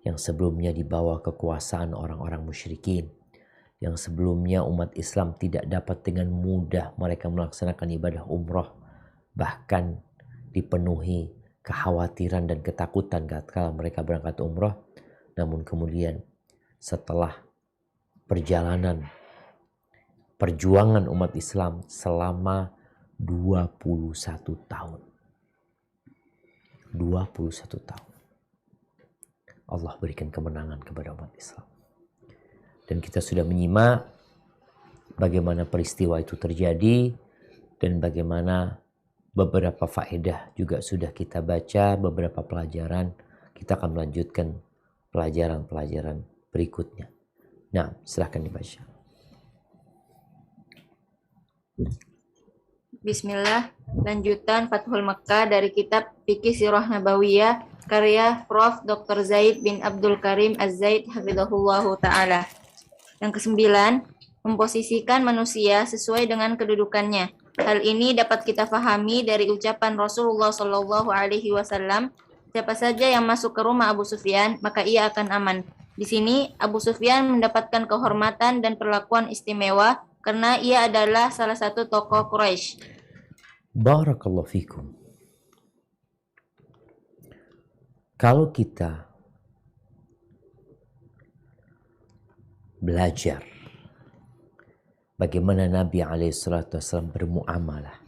yang sebelumnya di bawah kekuasaan orang-orang musyrikin, yang sebelumnya umat Islam tidak dapat dengan mudah mereka melaksanakan ibadah umroh, bahkan dipenuhi kekhawatiran dan ketakutan ketika mereka berangkat umroh. Namun kemudian setelah perjuangan umat Islam selama 21 tahun. 21 tahun. Allah berikan kemenangan kepada umat Islam. Dan kita sudah menyimak bagaimana peristiwa itu terjadi dan bagaimana beberapa faedah juga sudah kita baca, beberapa pelajaran. Kita akan melanjutkan pelajaran-pelajaran berikutnya. Nah, silahkan dibaca. Bismillah, lanjutan Fathul Makkah dari kitab Fikih Sirah Nabawiyah karya Prof. Dr. Zaid bin Abdul Karim Az-Zaid hafizahullahu ta'ala. Yang kesembilan, memposisikan manusia sesuai dengan kedudukannya. Hal ini dapat kita pahami dari ucapan Rasulullah Shallallahu Alaihi Wasallam, siapa saja yang masuk ke rumah Abu Sufyan, maka ia akan aman. Di sini, Abu Sufyan mendapatkan kehormatan dan perlakuan istimewa karena ia adalah salah satu tokoh Quraisy. Barakallahu fikum. Kalau kita belajar bagaimana Nabi SAW bermuamalah,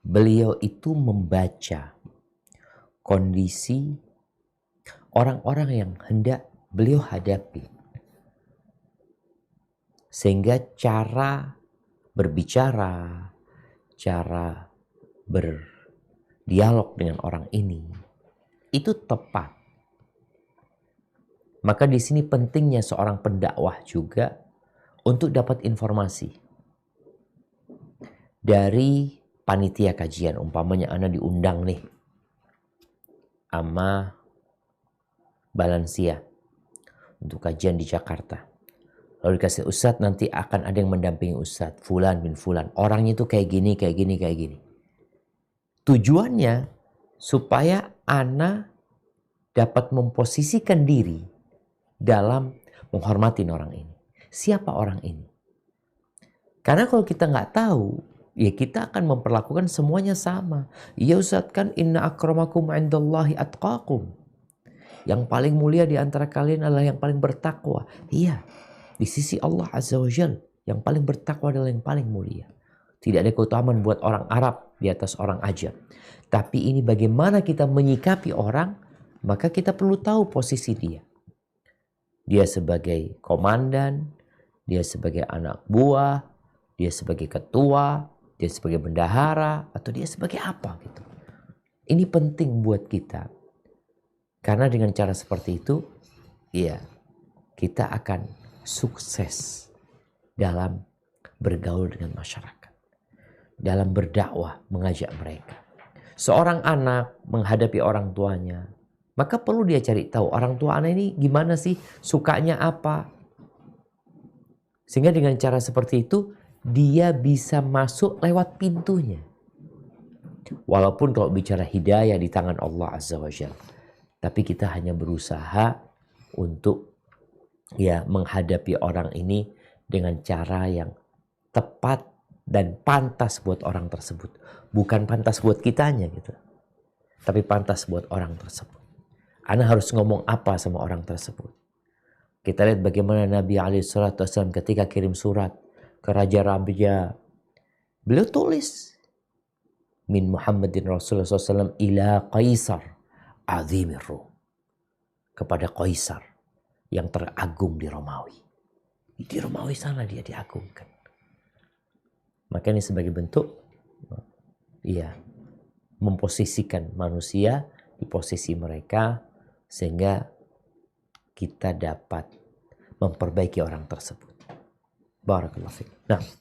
beliau itu membaca kondisi orang-orang yang hendak beliau hadapi, sehingga cara berbicara, cara berdialog dengan orang ini itu tepat. Maka di sini pentingnya seorang pendakwah juga untuk dapat informasi dari panitia kajian. Umpamanya Anda diundang nih sama Balansia untuk kajian di Jakarta. Lalu dikasih Ustadz, nanti akan ada yang mendampingi Ustadz, Fulan bin Fulan. Orangnya itu kayak gini, kayak gini, kayak gini. Tujuannya supaya Ana dapat memposisikan diri dalam menghormati orang ini. Siapa orang ini? Karena kalau kita nggak tahu, ya kita akan memperlakukan semuanya sama. Ya Ustadz, kan inna akramakum indallahi atqakum. Yang paling mulia di antara kalian adalah yang paling bertakwa. Iya, di sisi Allah Azza wa Jalla, yang paling bertakwa adalah yang paling mulia. Tidak ada keutamaan buat orang Arab di atas orang Ajam. Tapi ini bagaimana kita menyikapi orang, maka kita perlu tahu posisi dia. Dia sebagai komandan, dia sebagai anak buah, dia sebagai ketua, dia sebagai bendahara, atau dia sebagai apa gitu. Ini penting buat kita. Karena dengan cara seperti itu, ya, kita akan sukses dalam bergaul dengan masyarakat. Dalam berdakwah, mengajak mereka. Seorang anak menghadapi orang tuanya, maka perlu dia cari tahu orang tua anak ini gimana sih, sukanya apa. Sehingga dengan cara seperti itu, dia bisa masuk lewat pintunya. Walaupun kalau bicara hidayah di tangan Allah Azza wa Jalla. Tapi kita hanya berusaha untuk ya menghadapi orang ini dengan cara yang tepat dan pantas buat orang tersebut. Bukan pantas buat kitanya gitu. Tapi pantas buat orang tersebut. Anda harus ngomong apa sama orang tersebut. Kita lihat bagaimana Nabi SAW ketika kirim surat ke Raja Raja. Beliau tulis. Min Muhammadin Rasulullah SAW ila Qaisar azimir Rum. Kepada Qaisar yang teragung di Romawi. Di Romawi sana dia diagungkan. Maka ini sebagai bentuk memposisikan manusia di posisi mereka sehingga kita dapat memperbaiki orang tersebut. Barakallahu fiik. Nah,